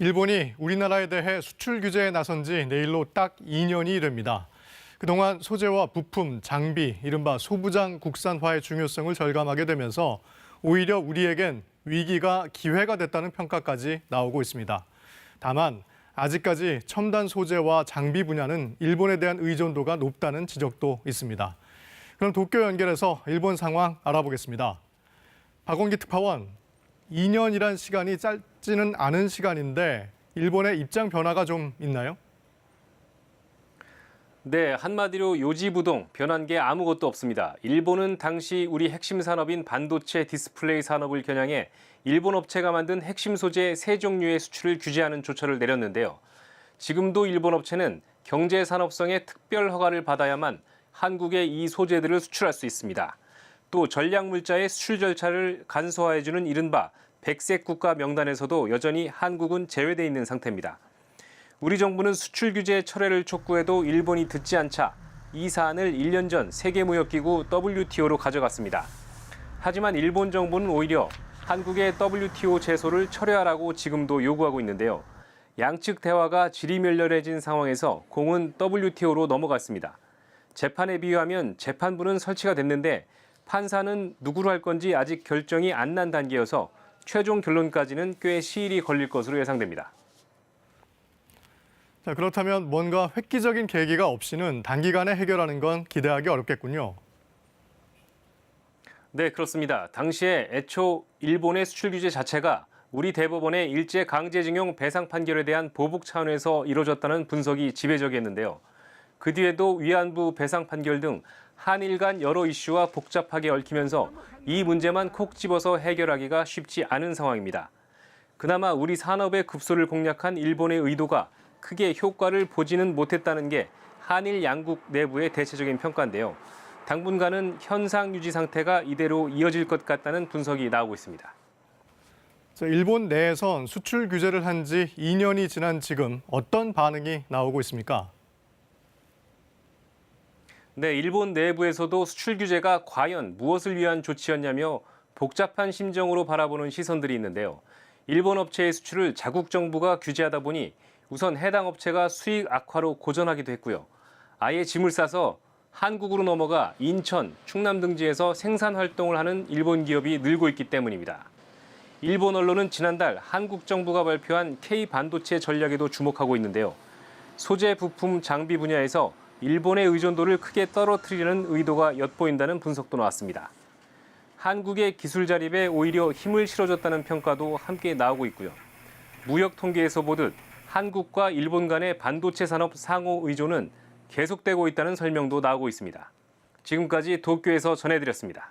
일본이 우리나라에 대해 수출 규제에 나선 지 내일로 딱 2년이 됩니다. 그동안 소재와 부품, 장비, 이른바 소부장 국산화의 중요성을 절감하게 되면서 오히려 우리에겐 위기가 기회가 됐다는 평가까지 나오고 있습니다. 다만 아직까지 첨단 소재와 장비 분야는 일본에 대한 의존도가 높다는 지적도 있습니다. 그럼 도쿄 연결해서 일본 상황 알아보겠습니다. 박원기 특파원, 2년이란 시간이 짧지는 않은 시간인데 일본의 입장 변화가 좀 있나요? 네, 한마디로 요지부동, 변한 게 아무것도 없습니다. 일본은 당시 우리 핵심 산업인 반도체 디스플레이 산업을 겨냥해 일본 업체가 만든 핵심 소재 3종류의 수출을 규제하는 조처를 내렸는데요. 지금도 일본 업체는 경제산업성의 특별 허가를 받아야만 한국에 이 소재들을 수출할 수 있습니다. 또 전략물자의 수출 절차를 간소화해주는 이른바 백색 국가 명단에서도 여전히 한국은 제외돼 있는 상태입니다. 우리 정부는 수출 규제 철회를 촉구해도 일본이 듣지 않자 이 사안을 1년 전 세계무역기구 WTO로 가져갔습니다. 하지만 일본 정부는 오히려 한국의 WTO 제소를 철회하라고 지금도 요구하고 있는데요. 양측 대화가 지리멸렬해진 상황에서 공은 WTO로 넘어갔습니다. 재판에 비유하면 재판부는 설치가 됐는데 판사는 누구로 할 건지 아직 결정이 안 난 단계여서 최종 결론까지는 꽤 시일이 걸릴 것으로 예상됩니다. 자, 그렇다면 뭔가 획기적인 계기가 없이는 단기간에 해결하는 건 기대하기 어렵겠군요. 네, 그렇습니다. 당시에 애초 일본의 수출 규제 자체가 우리 대법원의 일제 강제징용 배상 판결에 대한 보복 차원에서 이뤄졌다는 분석이 지배적이었는데요. 그 뒤에도 위안부 배상 판결 등 한일 간 여러 이슈와 복잡하게 얽히면서 이 문제만 콕 집어서 해결하기가 쉽지 않은 상황입니다. 그나마 우리 산업의 급소를 공략한 일본의 의도가 크게 효과를 보지는 못했다는 게 한일 양국 내부의 대체적인 평가인데요. 당분간은 현상 유지 상태가 이대로 이어질 것 같다는 분석이 나오고 있습니다. 일본 내에선 수출 규제를 한 지 2년이 지난 지금 어떤 반응이 나오고 있습니까? 네, 일본 내부에서도 수출 규제가 과연 무엇을 위한 조치였냐며 복잡한 심정으로 바라보는 시선들이 있는데요. 일본 업체의 수출을 자국 정부가 규제하다 보니 우선 해당 업체가 수익 악화로 고전하기도 했고요. 아예 짐을 싸서 한국으로 넘어가 인천, 충남 등지에서 생산 활동을 하는 일본 기업이 늘고 있기 때문입니다. 일본 언론은 지난달 한국 정부가 발표한 K-반도체 전략에도 주목하고 있는데요. 소재, 부품, 장비 분야에서 일본의 의존도를 크게 떨어뜨리려는 의도가 엿보인다는 분석도 나왔습니다. 한국의 기술 자립에 오히려 힘을 실어줬다는 평가도 함께 나오고 있고요. 무역 통계에서 보듯 한국과 일본 간의 반도체 산업 상호 의존은 계속되고 있다는 설명도 나오고 있습니다. 지금까지 도쿄에서 전해드렸습니다.